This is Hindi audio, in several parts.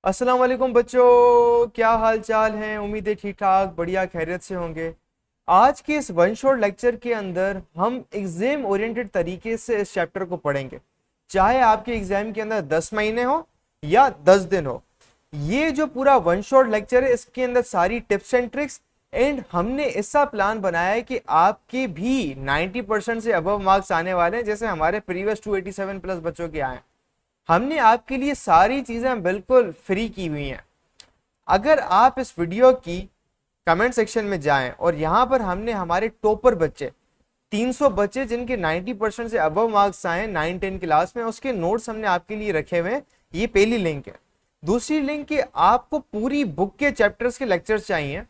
अस्सलाम वालेकुम बच्चों, क्या हाल चाल है। उम्मीद है ठीक ठाक बढ़िया खैरियत से होंगे। आज के इस वन शॉट लेक्चर के अंदर हम एग्जाम ओरिएंटेड तरीके से इस चैप्टर को पढ़ेंगे। चाहे आपके एग्जाम के अंदर 10 महीने हो या 10 दिन हो, ये जो पूरा वन शॉट लेक्चर है इसके अंदर सारी टिप्स एंड ट्रिक्स एंड हमने ऐसा प्लान बनाया है कि आपके भी 90% से अबव मार्क्स आने वाले हैं, जैसे हमारे प्रीवियस 287 प्लस बच्चों के आए। हमने आपके लिए सारी चीजें बिल्कुल फ्री की हुई हैं। अगर आप इस वीडियो की कमेंट सेक्शन में जाएं और यहां पर हमने हमारे टॉपर बच्चे 300 बच्चे जिनके 90% से अबव मार्क्स आए 9-10 क्लास में, उसके नोट्स हमने आपके लिए रखे हुए हैं। ये पहली लिंक है। दूसरी लिंक कि आपको पूरी बुक के चैप्टर्स के लेक्चर्स चाहिए,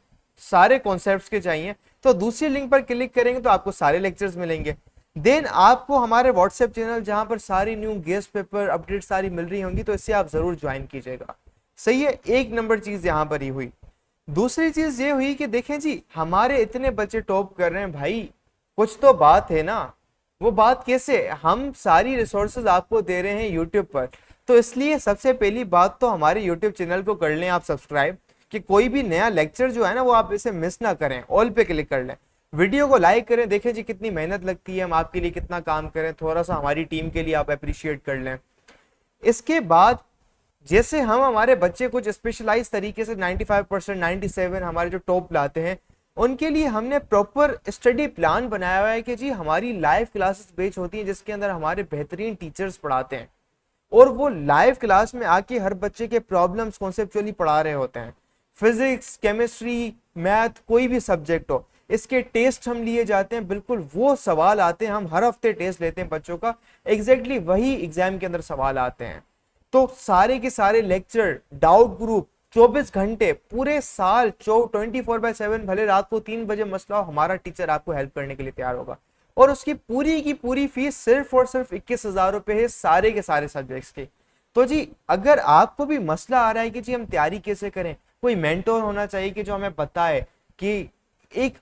सारे कॉन्सेप्ट्स के चाहिए, तो दूसरी लिंक पर क्लिक करेंगे तो आपको सारे लेक्चर्स मिलेंगे। देन आपको हमारे व्हाट्सएप चैनल जहां पर सारी न्यू गेस्ट पेपर अपडेट सारी मिल रही होंगी, तो इससे आप जरूर ज्वाइन कीजिएगा। सही है, एक नंबर चीज यहां पर ही हुई। दूसरी चीज ये हुई कि देखें जी, हमारे इतने बच्चे टॉप कर रहे हैं भाई, कुछ तो बात है ना। वो बात कैसे, हम सारी रिसोर्सेज आपको दे रहे हैं यूट्यूब पर, तो इसलिए सबसे पहली बात तो हमारे यूट्यूब चैनल को कर लें आप सब्सक्राइब, कि कोई भी नया लेक्चर जो है ना वो आप इसे मिस ना करें। ऑल पे क्लिक कर लें, वीडियो को लाइक करें, देखें जी कितनी मेहनत लगती है, हम आपके लिए कितना काम करें, थोड़ा सा हमारी टीम के लिए आप अप्रिशिएट कर लें। इसके बाद जैसे हम हमारे बच्चे कुछ स्पेशलाइज तरीके से 95% 97 हमारे जो टॉप लाते हैं, उनके लिए हमने प्रॉपर स्टडी प्लान बनाया हुआ है कि जी हमारी लाइव क्लासेस बेच होती हैं जिसके अंदर हमारे बेहतरीन टीचर्स पढ़ाते हैं और वो लाइव क्लास में आके हर बच्चे के प्रॉब्लम्स कॉन्सेप्चुअली पढ़ा रहे होते हैं। फिजिक्स, केमिस्ट्री, मैथ, कोई भी सब्जेक्ट हो, इसके टेस्ट हम लिए जाते हैं, बिल्कुल वो सवाल आते हैं। हम हर हफ्ते टेस्ट लेते हैं बच्चों का, एग्जैक्टली वही एग्जाम के अंदर सवाल आते हैं। तो सारे के सारे लेक्चर, डाउट ग्रुप, 24 घंटे पूरे साल 24/7, भले रात को 3 बजे मसला हो, हमारा टीचर आपको हेल्प करने के लिए तैयार होगा। और उसकी पूरी की पूरी फीस सिर्फ और सिर्फ 21,000 रुपए है, सारे के सारे सब्जेक्ट्स की। तो जी अगर आपको भी मसला आ रहा है कि जी हम तैयारी कैसे करें, कोई मेंटोर होना चाहिए कि जो हमें बताए कि एक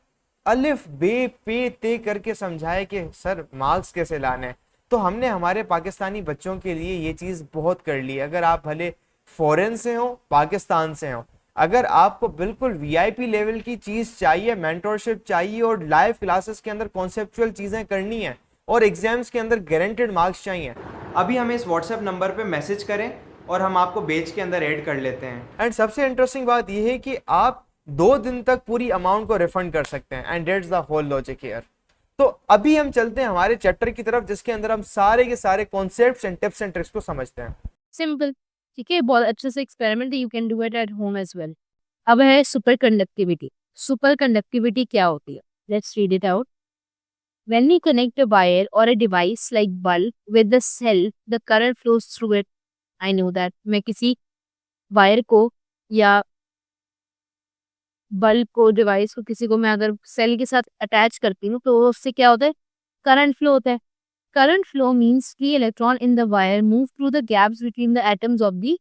अलिफ बे पे ते करके समझाए कि सर मार्क्स कैसे लाने हैं, तो हमने हमारे पाकिस्तानी बच्चों के लिए ये चीज बहुत कर ली। अगर आप भले फॉरेन से हो, पाकिस्तान से हो, अगर आपको बिल्कुल वीआईपी लेवल की चीज चाहिए, मेंटोरशिप चाहिए और लाइव क्लासेस के अंदर कॉन्सेप्चुअल चीजें करनी है और एग्जाम्स के अंदर गारंटेड मार्क्स चाहिए, अभी हमें इस व्हाट्सएप नंबर पे मैसेज करें और हम आपको बेच के अंदर ऐड कर लेते हैं। एंड सबसे इंटरेस्टिंग बात यह है कि आप 2 दिन तक पूरी अमाउंट को रिफंड कर सकते हैं। And that's the whole logic here. तो अभी हम चलते हैं हमारे चैप्टर की तरफ जिसके अंदर हम सारे के सारे concepts and tips and tricks को समझते हैं। सिंपल। ठीक है, बहुत अच्छे से experiment you can do it at home as well. अब है सुपर कंडक्टिविटी। सुपर कंडक्टिविटी क्या होती है? Let's read it out. When we connect a wire or a device like bulb with the cell, the current flows through it. I know that. मैं किसी वायर को या बल्ब को, डिवाइस को, किसी को मैं अगर सेल के साथ अटैच करती हूँ तो उससे क्या होता है? करंट फ्लो होता है। करंट फ्लो मीन्स कि electron in the wire move through the gaps between the atoms of the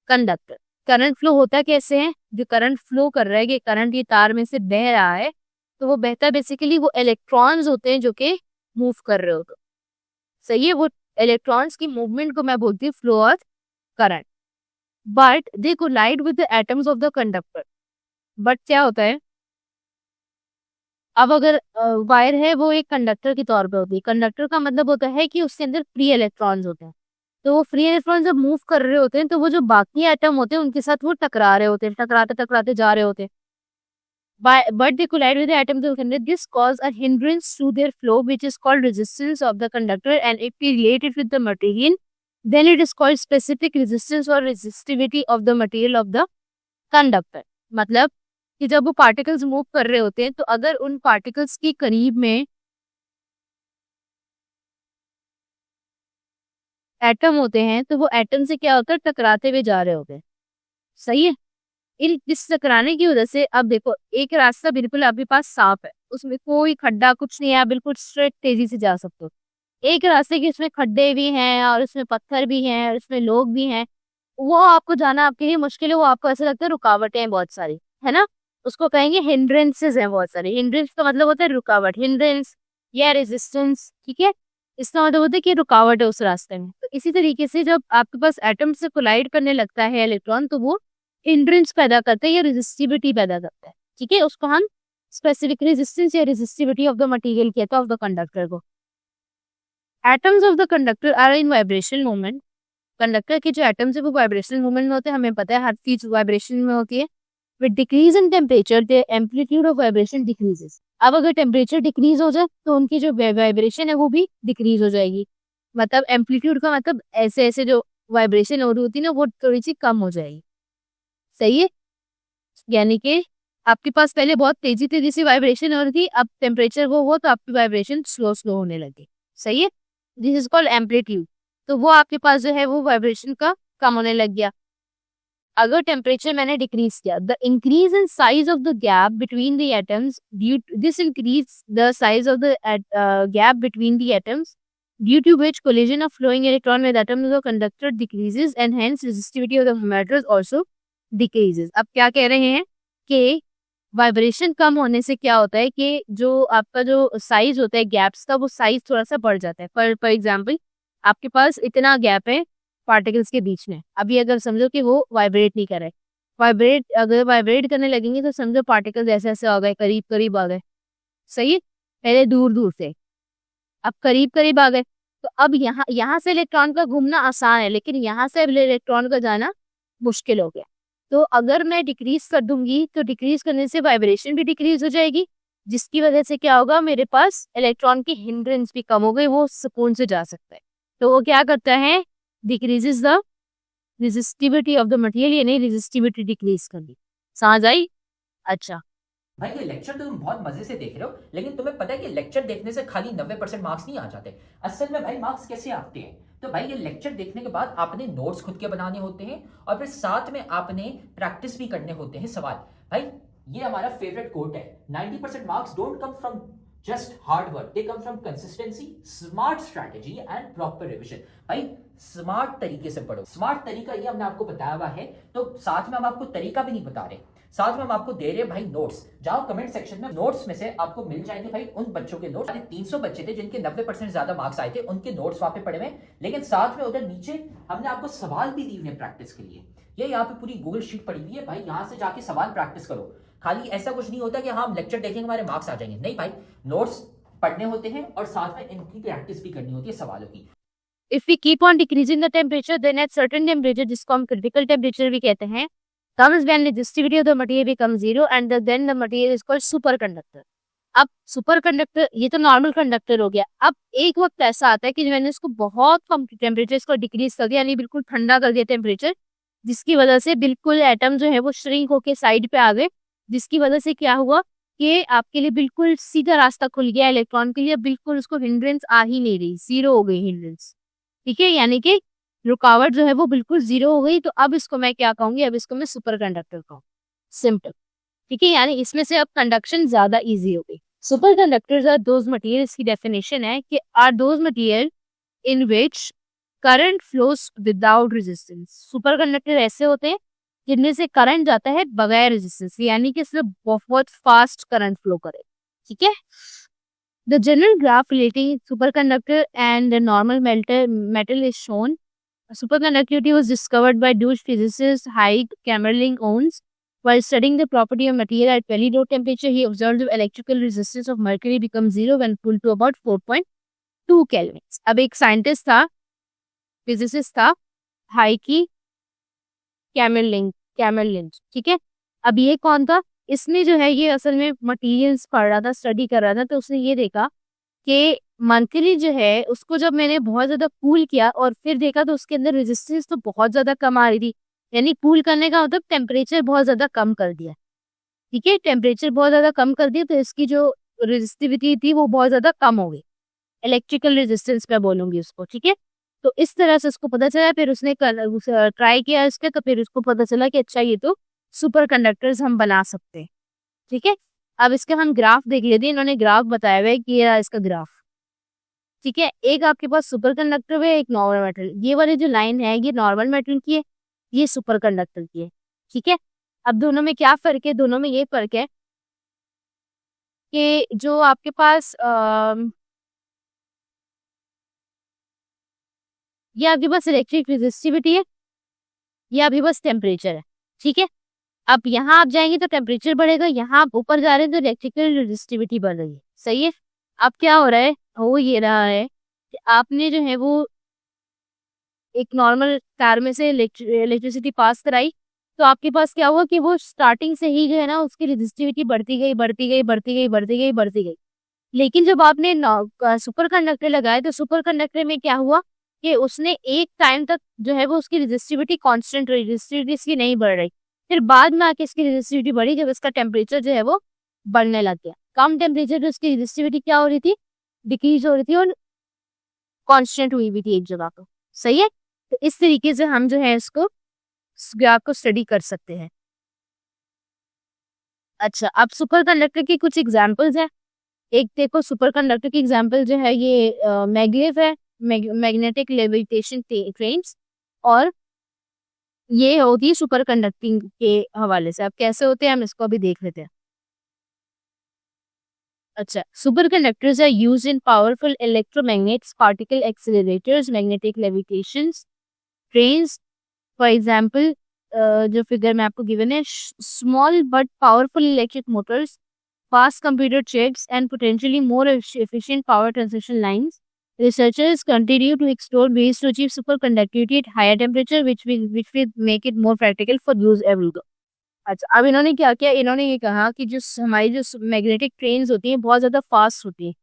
conductor. Current flow होता कैसे है? जो करंट फ्लो कर रहा है, कि करंट ये तार में से बह रहा है, तो वो बहता बेसिकली वो इलेक्ट्रॉन्स होते हैं जो कि मूव कर रहे होते। सही है, वो इलेक्ट्रॉन्स की मूवमेंट को मैं बोलती हूँ flow of current. But they collide with the atoms of the conductor. But क्या होता है, अब अगर वायर है वो एक कंडक्टर के तौर पे होती है। कंडक्टर का मतलब होता है कि उसके अंदर फ्री इलेक्ट्रॉन्स होते हैं। तो वो फ्री इलेक्ट्रॉन जब मूव कर रहे होते हैं तो वो जो बाकी एटम होते हैं उनके साथ वो टकरा रहे होते हैं, टकराते टकराते जा रहे होते हैं। But they collide with the atoms of conductor. This cause a hindrance to their flow, which is called resistance of the conductor. And if we relate it with the material, then it is called specific resistance or resistivity of the material of the conductor. मतलब कि जब वो पार्टिकल्स मूव कर रहे होते हैं तो अगर उन पार्टिकल्स के करीब में एटम होते हैं तो वो एटम से क्या होता है? टकराते हुए जा रहे होते हैं। सही है। इस टकराने की वजह से अब देखो, एक रास्ता बिल्कुल आपके पास साफ है, उसमें कोई खड्डा कुछ नहीं है, आप बिल्कुल स्ट्रेट तेजी से जा सकते हो। एक रास्ते के उसमें खड्डे भी हैं और उसमें पत्थर भी हैं और उसमें लोग भी हैं, वो आपको जाना आपके लिए मुश्किल है, वो आपको ऐसा लगता है रुकावटें हैं बहुत सारी, है ना। उसको कहेंगे हिंड्रेंसेस हैं बहुत सारे। हिंड्रेंस का मतलब होता है रुकावट, हिंड्रेंस या रेजिस्टेंस। ठीक है। इसका मतलब होता है कि रुकावट है उस रास्ते में। तो इसी तरीके से जब आपके पास एटम से कोलाइड करने लगता है इलेक्ट्रॉन, तो वो हिंड्रेंस पैदा करता है या रेजिस्टिविटी पैदा करता है। ठीक है, उसको हम स्पेसिफिक रेजिस्टेंस या रेजिस्टिविटी ऑफ द मटेरियल कहते हैं, ऑफ द कंडक्टर को। Atoms of the conductor are in vibration movement. Conductor के जो एटम्स है वो वाइब्रेशन मूवमेंट में होते हैं, हमें पता है हर चीज वाइब्रेशन में होती है। With decrease in temperature the amplitude of vibration decreases. अब अगर टेम्परेचर डिक्रीज हो जाए तो उनकी जो वाइब्रेशन है वो भी डिक्रीज हो जाएगी। मतलब एम्पलीट्यूड का मतलब ऐसे ऐसे जो वाइब्रेशन हो रही होती है ना, वो थोड़ी सी कम हो जाएगी। सही है, यानी कि आपके पास पहले बहुत तेजी तेजी से वाइब्रेशन हो रही थी, अब टेम्परेचर वो हो तो आपकी वाइब्रेशन स्लो स्लो होने लगी। सही है, दिस इज कॉल्ड एम्पलीट्यूड। तो वो आपके पास जो है वो वाइब्रेशन का कम होने लग गया। अगर टेम्परेचर मैंने डिक्रीज किया, the increase in size of the gap between the atoms due this increase the size of the gap between the atoms due to which collision of flowing electron with atoms of conductor decreases and hence resistivity of the metals also decreases। अब क्या कह रहे हैं कि वाइब्रेशन कम होने से क्या होता है कि जो आपका जो साइज होता है गैप्स का, वो साइज थोड़ा सा बढ़ जाता है। फॉर एग्जांपल, आपके पास इतना गैप है पार्टिकल्स के बीच में, अभी अगर समझो कि वो वाइब्रेट नहीं कर रहे, अगर वाइब्रेट करने लगेंगे तो समझो पार्टिकल्स ऐसे ऐसे आ गए, करीब करीब आ गए। सही है, पहले दूर दूर से, अब करीब करीब आ गए। तो अब यहाँ यहाँ से इलेक्ट्रॉन का घूमना आसान है, लेकिन यहाँ से इलेक्ट्रॉन का जाना मुश्किल हो गया। तो अगर मैं डिक्रीज कर दूंगी तो डिक्रीज करने से वाइब्रेशन भी डिक्रीज हो जाएगी, जिसकी वजह से क्या होगा, मेरे पास इलेक्ट्रॉन की हिंड्रेंस भी कम हो गई, वो सुकून से जा सकता है। तो वो क्या करता है, decreases the resistivity of the material, यानी रेजिस्टिविटी डिक्रीज कर दी। समझ आई? अच्छा, भाई ये लेक्चर तो तुम बहुत मजे से देख रहे हो, लेकिन तुम्हें पता है कि लेक्चर देखने से खाली 90% मार्क्स नहीं आ जाते। असल में भाई मार्क्स कैसे आते हैं, तो भाई ये लेक्चर देखने के बाद आपने नोट्स खुद के बनाने होते हैं और फिर साथ में आपने प्रैक्टिस भी करने होते हैं सवाल। भाई ये हमारा फेवरेट कोट है, 90% marks don't come from just hard work, they come from consistency, smart strategy and proper revision. भाई स्मार्ट तरीके से पढ़ो, स्मार्ट तरीका ये हमने आपको बताया हुआ है, तो साथ में हम आपको तरीका भी नहीं बता रहे, साथ में हम आपको दे रहे हैं भाई नोट्स। जाओ कमेंट सेक्शन में, नोट्स में से आपको मिल जाएंगे भाई उन बच्चों के नोट्स। 300 बच्चे थे जिनके 90% ज्यादा मार्क्स आए थे, उनके नोट्स वहां पे पड़े हुए, लेकिन साथ में उधर नीचे हमने आपको सवाल भी दिए हुए प्रैक्टिस के लिए। ये यहाँ पे पूरी गूगल शीट पड़ी हुई है भाई, यहाँ से जाके सवाल प्रैक्टिस करो। खाली ऐसा कुछ नहीं होता कि हाँ हम लेक्चर देखेंगे हमारे मार्क्स आ जाएंगे, नहीं भाई, नोट्स पढ़ने होते हैं और साथ में इनकी प्रैक्टिस भी करनी होती है सवालों की। If we keep on decreasing the temperature, then at certain temperature, जिसको हम क्रिटिकल टेम्परेचर भी कहते हैं, comes when resistivity of the material becomes zero and then the material is called superconductor। अब सुपर कंडक्टर ये तो नॉर्मल कंडक्टर हो गया। अब एक वक्त ऐसा आता है कि मैंने इसको बहुत कम टेम्परेचर इसको डिक्रीज कर दिया, यानी बिल्कुल ठंडा कर दिया टेम्परेचर, जिसकी वजह से बिल्कुल एटम जो है वो श्रिंक होके साइड पे आ गए, जिसकी वजह से क्या हुआ कि आपके लिए बिल्कुल सीधा रास्ता खुल गया इलेक्ट्रॉन के लिए, बिल्कुल उसको हिंड्रेंस आ ही नहीं रही, जीरो हो गई हिंड्रेंस। ठीक है, यानी कि रुकावट जो है वो बिल्कुल जीरो हो गई। तो अब इसको मैं क्या कहूंगी, अब इसको मैं सुपर कंडक्टर कहूँ, सिंपल। ठीक है, यानी इसमें से अब कंडक्शन ज्यादा इजी हो गई। Superconductors are those materials की डेफिनेशन है कि are those material in which current flows without resistance. Superconductor ऐसे होते हैं जिनमें से करंट जाता है बगैर रेजिस्टेंस, यानी कि सिर्फ बहुत फास्ट करंट फ्लो करे। ठीक है, the general graph relating superconductor and normal metal is shown. Superconductivity was discovered by Dutch physicist Huygens Kamerlingh Onnes. While studying the property of material at very low temperature, he observed the electrical resistance of mercury becomes zero when cooled to about 4.2 kelvins। अब एक साइंटिस्ट था, फिजिसिस्ट था, हाइकी कैमरलिंग। ठीक है, अब ये कौन था, इसने जो है ये असल में मटेरियल्स पढ़ रहा था, स्टडी कर रहा था, तो उसने ये देखा कि मर्करी जो है उसको जब मैंने बहुत ज्यादा कूल किया और फिर देखा तो उसके अंदर रेजिस्टेंस तो बहुत ज्यादा कम आ रही थी, यानी कूल करने का मतलब टेम्परेचर बहुत ज्यादा कम कर दिया। ठीक है, टेम्परेचर बहुत ज्यादा कम कर दिया तो इसकी जो रेजिस्टिविटी थी वो बहुत ज्यादा कम हो गई, इलेक्ट्रिकल रेजिस्टेंस पे बोलूंगी उसको। ठीक है, तो इस तरह से उसको पता चला, फिर उसने ट्राई किया इसके, तो फिर उसको पता चला कि अच्छा ये तो सुपर कंडक्टर्स हम बना सकते हैं। ठीक है, अब इसके हम ग्राफ देख लेते हैं, इन्होंने ग्राफ बताया हुआ है कि ये इसका ग्राफ। ठीक है, एक आपके पास सुपर कंडक्टर है, एक नॉर्मल मेटल, ये वाली जो लाइन है ये नॉर्मल मेटल की है, ये सुपर कंडक्टर की है। ठीक है, अब दोनों में क्या फर्क है, दोनों में ये फर्क है कि जो आपके पास ये आपके पास इलेक्ट्रिक रेजिस्टिविटी है, ये आपके पास टेम्परेचर है, ठीक है। अब यहाँ आप जाएंगे तो टेम्परेचर बढ़ेगा, यहाँ आप ऊपर जा रहे हैं तो इलेक्ट्रिकल रेजिस्टिविटी बढ़ रही है, सही है। अब क्या हो रहा है, हो ये रहा है कि आपने जो है वो एक नॉर्मल तार में से इलेक्ट्रिसिटी पास कराई, तो आपके पास क्या हुआ कि वो स्टार्टिंग से ही जो है ना उसकी रेजिस्टिविटी बढ़ती गई बढ़ती गई बढ़ती गई बढ़ती गई बढ़ती गई। लेकिन जब आपने सुपर कंडक्टर लगाए तो सुपर कंडक्टर में क्या हुआ कि उसने एक टाइम तक जो है वो उसकी रेजिस्टिविटी कांस्टेंट रही, रेजिस्टिविटी इसकी नहीं बढ़ रही। फिर बाद में आके इसकी रेजिस्टिविटी बढ़ी जब इसका टेम्परेचर जो है वो बढ़ने लग गया। कम टेम्परेचर पे उसकी रेजिस्टिविटी क्या हो रही थी, डिक्रीज हो रही थी और कांस्टेंट हुई भी थी एक जगह पर, सही है। तो इस तरीके से हम जो है इसको ग्राफ को स्टडी कर सकते हैं। अच्छा, अब सुपर कंडक्टर के कुछ एग्जांपल्स हैं। एक देखो सुपर कंडक्टर की एग्जांपल जो है ये मैग्लेव है, मैग्नेटिक लेविटेशन ट्रेन्स, और ये होती है सुपर कंडक्टिंग के हवाले से। अब कैसे होते हैं हम इसको अभी देख लेते हैं। अच्छा, superconductors are used in powerful electromagnets, particle accelerators, magnetic levitations, trains. For example जो फिगर में आपको गिवन है, small but powerful electric motors, fast computer chips, and potentially more efficient power transmission lines. Researchers continue to explore ways to achieve superconductivity at higher temperature, which will make it more practical for use everywhere. अच्छा, अब इन्होंने क्या किया, इन्होंने ये कहा कि जो हमारी जो मैग्नेटिक ट्रेन्स होती हैं बहुत ज़्यादा फास्ट होती हैं,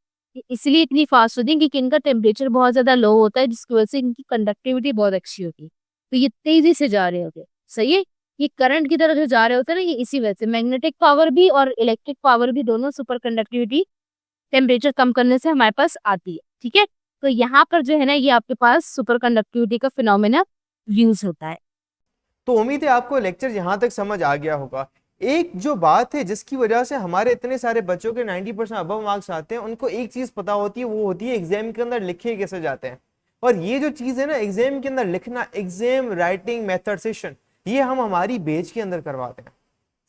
इसलिए इतनी फास्ट होती हैं कि इनका टेम्परेचर बहुत ज़्यादा लो होता है, जिसकी वजह से इनकी कंडक्टिविटी बहुत अच्छी होती है, तो ये तेज़ी से जा रहे होते हैं, सही है। ये करंट की तरह जो जा रहे होते हैं ना, ये इसी वजह से मैग्नेटिक पावर भी और इलेक्ट्रिक पावर भी दोनों सुपर कंडक्टिविटी टेम्परेचर कम करने से हमारे पास आती है, ठीक है। तो यहाँ पर जो है ना ये आपके पास सुपर कंडक्टिविटी का फिनोमेना यूज होता है। तो उम्मीद है आपको लेक्चर यहाँ तक समझ आ गया होगा। एक जो बात है जिसकी वजह से हमारे इतने सारे बच्चों के 90% अबव मार्क्स आते हैं, उनको एक चीज पता होती है, वो होती है एग्जाम के अंदर लिखे कैसे जाते हैं। और ये जो चीज है ना एग्जाम के अंदर लिखना, एग्जाम राइटिंग मेथड सेशन, ये हम हमारी बैच के अंदर करवाते हैं,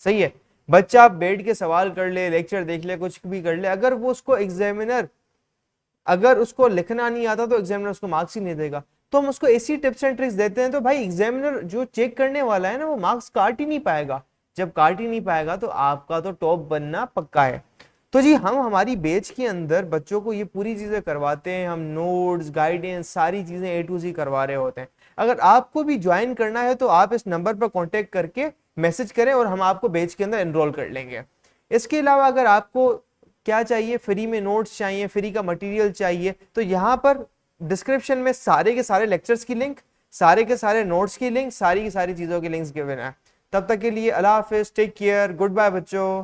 सही है। बच्चा बैठ के सवाल कर ले, लेक्चर देख ले, कुछ भी कर ले, अगर वो उसको एग्जामिनर अगर उसको लिखना नहीं आता तो एग्जामिनर उसको मार्क्स ही नहीं देगा। तो हम उसको ऐसी टिप्स एंड ट्रिक्स देते हैं, तो भाई एग्जामिनर जो चेक करने वाला है ना वो मार्क्स काट ही नहीं पाएगा। जब काट ही नहीं पाएगा तो आपका तो टॉप बनना पक्का है। तो जी हम हमारी बैच के अंदर बच्चों को ये पूरी चीजें करवाते हैं, हम नोट्स, गाइडेंस, सारी चीजें A to Z करवा रहे होते हैं। अगर आपको भी ज्वाइन करना है तो आप इस नंबर पर कांटेक्ट करके मैसेज करें और हम आपको बैच के अंदर एनरोल कर लेंगे। इसके अलावा अगर आपको क्या चाहिए, फ्री में नोट्स चाहिए, फ्री का मटेरियल चाहिए, तो यहाँ पर डिस्क्रिप्शन में सारे के सारे लेक्चर्स की लिंक, सारे के सारे नोट्स की लिंक, सारी की सारी चीज़ों की लिंक्स गिवन है। तब तक के लिए अल्लाह हाफिज़, टेक केयर, गुड बाय बच्चों।